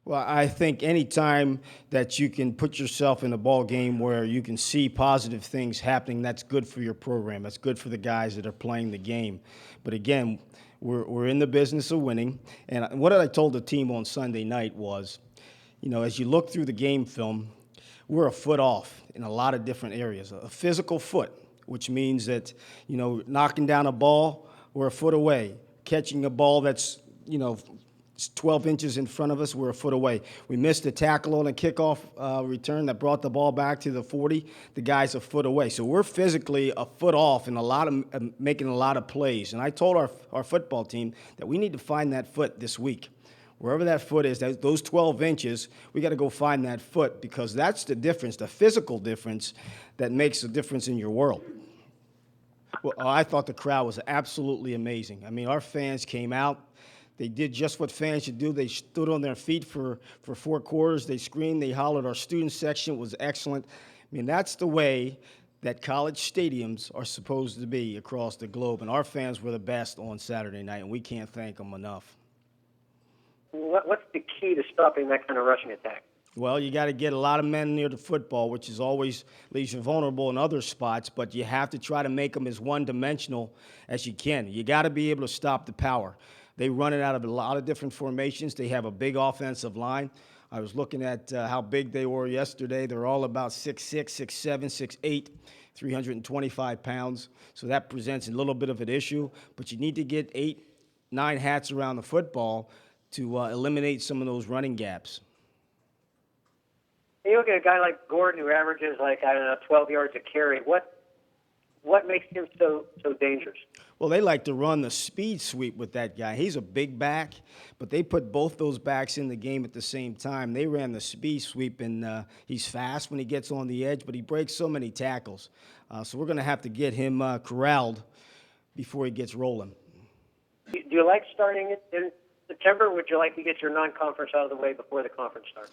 Well, I think any time that you can put yourself in a ball game where you can see positive things happening, that's good for your program. That's good for the guys that are playing the game. But again, we're in the business of winning. And what I told the team on Sunday night was, as you look through the game film, we're a foot off in a lot of different areas. A physical foot, which means that, knocking down a ball, we're a foot away. Catching a ball that's, 12 inches in front of us, we're a foot away. We missed a tackle on a kickoff return that brought the ball back to the 40. The guy's a foot away. So we're physically a foot off in making a lot of plays. And I told our football team that we need to find that foot this week. Wherever that foot is, those 12 inches, we got to go find that foot because that's the difference, the physical difference that makes a difference in your world. Well, I thought the crowd was absolutely amazing. I mean, our fans came out. They did just what fans should do. They stood on their feet for 4 quarters. They screamed. They hollered. Our student section was excellent. I mean, that's the way that college stadiums are supposed to be across the globe. And our fans were the best on Saturday night, and we can't thank them enough. What's the key to stopping that kind of rushing attack? Well, you got to get a lot of men near the football, which is always leaves you vulnerable in other spots, but you have to try to make them as one-dimensional as you can. You got to be able to stop the power. They run it out of a lot of different formations. They have a big offensive line. I was looking at how big they were yesterday. They're all about 6'6", 6'7", 6'8", 325 pounds. So that presents a little bit of an issue. But you need to get 8, 9 hats around the football to eliminate some of those running gaps. You look at a guy like Gordon who averages 12 yards a carry. What makes him so dangerous? Well, they like to run the speed sweep with that guy. He's a big back, but they put both those backs in the game at the same time. They ran the speed sweep, and he's fast when he gets on the edge, but he breaks so many tackles. So we're going to have to get him corralled before he gets rolling. Do you like starting it in September, or would you like to get your non-conference out of the way before the conference starts?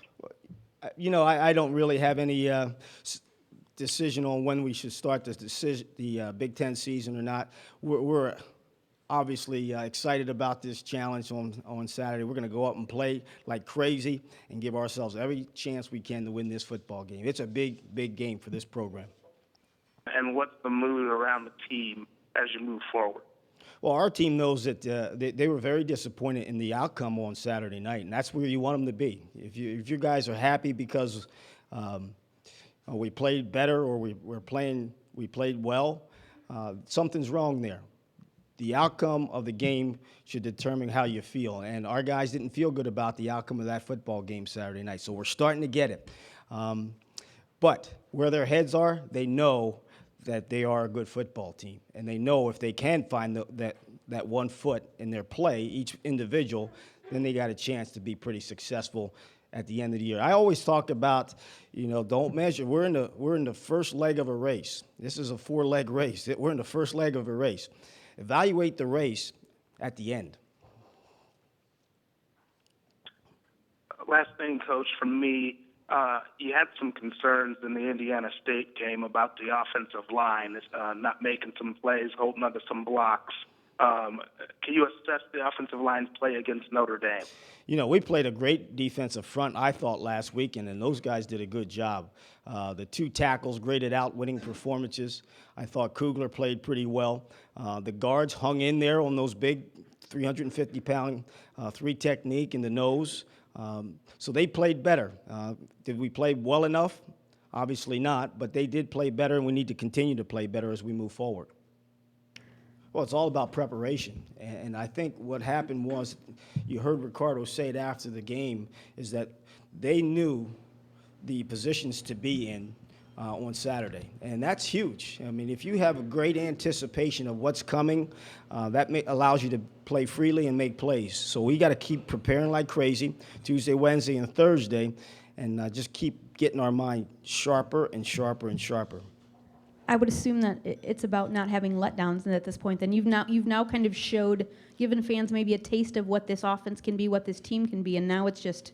I don't really have any decision on when we should start the Big Ten season or not. We're obviously excited about this challenge on Saturday. We're going to go up and play like crazy and give ourselves every chance we can to win this football game. It's a big, big game for this program. And what's the mood around the team as you move forward? Well, our team knows that they were very disappointed in the outcome on Saturday night, and that's where you want them to be. If you guys are happy because we played better or we played well, something's wrong there. The outcome of the game should determine how you feel, and our guys didn't feel good about the outcome of that football game Saturday night, so we're starting to get it. But where their heads are, they know that they are a good football team, and they know if they can find that 1 foot in their play, each individual, then they got a chance to be pretty successful at the end of the year. I always talk about, don't measure. We're in the first leg of a race. This is a 4-leg race. We're in the first leg of a race. Evaluate the race at the end. Last thing, Coach, from me, you had some concerns in the Indiana State game about the offensive line, not making some plays, holding onto some blocks. Can you assess the offensive line's play against Notre Dame? We played a great defensive front, I thought, last weekend, and those guys did a good job. The 2 tackles graded out winning performances. I thought Kugler played pretty well. The guards hung in there on those big 350-pound 3 technique in the nose. So they played better. Did we play well enough? Obviously not, but they did play better, and we need to continue to play better as we move forward. Well, it's all about preparation, and I think what happened was, you heard Ricardo say it after the game, is that they knew the positions to be in on Saturday, and that's huge. I mean, if you have a great anticipation of what's coming, that allows you to play freely and make plays. So we got to keep preparing like crazy Tuesday, Wednesday, and Thursday, and just keep getting our mind sharper and sharper and sharper. I would assume that it's about not having letdowns at this point. Then you've now kind of given fans maybe a taste of what this offense can be, what this team can be, and now it's just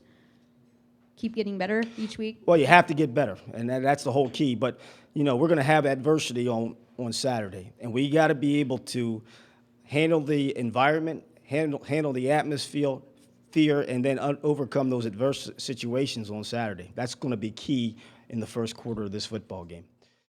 keep getting better each week. Well, you have to get better, and that's the whole key. But we're going to have adversity on Saturday, and we got to be able to handle the environment, handle the atmosphere, fear and then overcome those adverse situations on Saturday. That's going to be key in the first quarter of this football game.